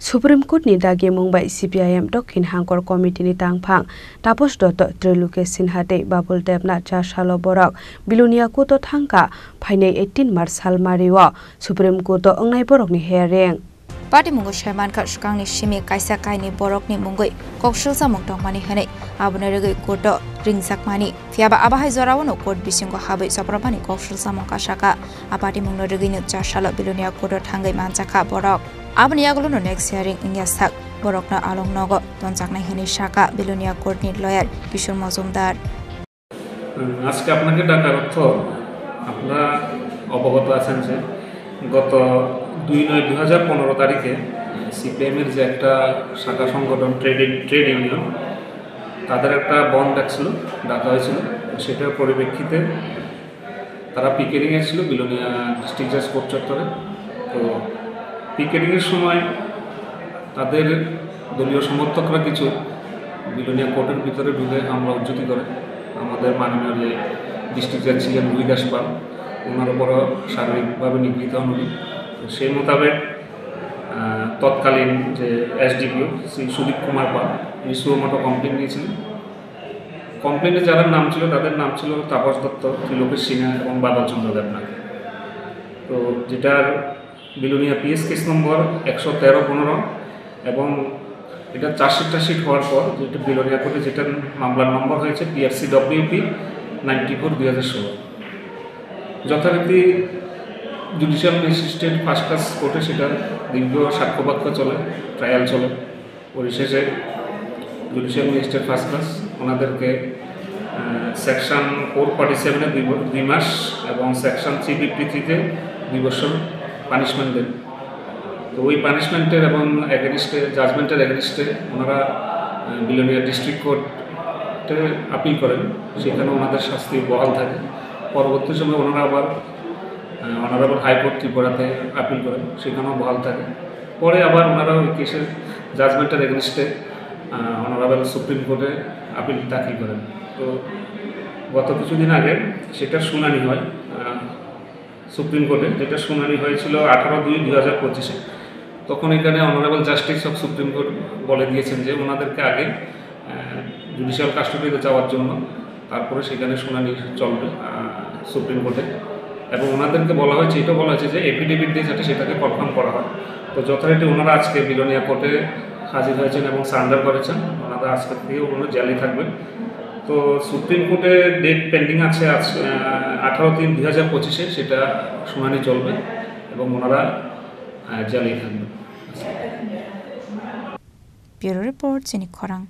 Supreme Court ni dagi Mumbai CPIM Dokhin Hangkor Committee ni tangphang Tapos Dotto Triloke Sinhate Babul Debna Chashalo Borok Bilunia Kuto Thangka Phainei 18 March Salmariwa Supreme Court Ongnai Borok ni hearing Party Mungo Sherman ka shukang ni Shimi Kaisa Kai ni Borok ni Mungoi Kokshil sa Mongtong Mani Hane Abunere Koto Ringsak Mani Fiaba Abahai Zorawano Court Bisingo Habai Soprapani Kokshil sa Mongka Shaka Apati Mungno Regini Chashalo Bilunia Kuto Thangai Manchaka Borok Abni Yagulo no next hearing in Yasak Borok na Along Nogo Tonsak na Hani Shaka Bilunia Court ni lawyer Kishore Mazumdar আজকে আপনাকে ডাকার অর্থ আপনারা অবগত আছেন যে গত 2/9/2015 তারিখে সিপিএম এর যে একটা শাখা সংগঠন ট্রেড ইউনিয়ন তাদের একটা বন্ধ ডাকা হয়েছিল সেটার পরিপ্রেক্ষিতে তারা পিকেটিং এ ছিল বিলোনিয়া ডিস্ট্রিক্ট জাজ কোর্ট চত্বরে তো পিকেটিং এর সময় তাদের দলীয় সমর্থকরা কিছু বিলোনিয়া কোর্টের ভিতরে ঢুকে হামলা উজ্জতি করে আমাদের মাননীয় যে ডিস্ট্রিক্ট জাজ ছিলেন রুই দাস পাল ওনার উপরও শারীরিকভাবে নিগৃহীত হন উনি সেই মোতাবেক তৎকালীন যে এসডিপিও শ্রী সুদীপ কুমার পাল উনি সুমতো কমপ্লেন নিয়েছিলেন কমপ্লেনে যারা নাম ছিল তাদের নাম ছিল তাপস দত্ত ত্রিলোকেশ সিনহা এবং বাদল চন্দ্র দেবনাথ তো যেটার বিলোনিয়া পিএস কেস নম্বর 113-15 এবং এটা চার্জশিট হওয়ার পর যেটা বিলোনিয়া কোর্টে যেটা মামলার নম্বর হয়েছে পিআরসি ডব্লিউপি 94/2016 যথারীতি জুডিশিয়াল ম্যাজিস্ট্রেট ফার্স্ট ক্লাস কোর্টে সেটা দীর্ঘ সাক্ষ্যবাক্য চলে ট্রায়াল চলে পরিশেষে জুডিশিয়াল ম্যাজিস্ট্রেট ফার্স্ট ক্লাস ওনাদেরকে সেকশন 447-এ 2 মাস এবং সেকশন 353-তে 2 বছর পানিশমেন্ট দেন তো ওই পানিশমেন্টের এবং এগেনিস্টে জাজমেন্টের এগেনিস্টে ওনারা বিলোনিয়া ডিস্ট্রিক্ট কোর্টে আপিল করেন সেখানে ওনাদের শাস্তি বহাল থাকে পরবর্তী সময় ওনারা আবার অনারেবল হাইকোর্ট ত্রিপুরাতে আপিল করেন সেখানেও বহাল থাকে পরে আবার ওনারা ওই কেসের জাজমেন্টের এগেনিস্টে অনারেবল সুপ্রিম কোর্টে আপিল দাখিল করেন তো গত কিছুদিন আগে সেটার শুনানি হয় সুপ্রিম কোর্টে যেটা শুনানি হয়েছিল 18/2/2025-এ তখন এখানে honourable justice of supreme court বলে দিয়েছেন যে ওনাদেরকে আগে জুডিশিয়াল কাস্টডিতে যাওয়ার জন্য তারপরে সেখানে শুনানি চলবে সুপ্রিম কোর্টে এবং ওনাদেরকে বলা হয়েছে এটা বলা হয়েছে যে এফিডেভিট দিয়ে যাতে সেটাকে কনফার্ম করা হয় তো যথারীতি ওনারা আজকে বিলোনিয়া কোর্টে হাজির হয়েছেন এবং সারেন্ডার করেছেন ওনারা আজকে থেকে ওনারা জেলেই থাকবেন তো সুপ্রিম কোর্টে ডেট পেন্ডিং আছে 18/3/2025-এ সেটা শুনানি চলবে এবং ওনারা জেলেই থাকবেন। ব্যুরো রিপোর্ট চিনি খরাং।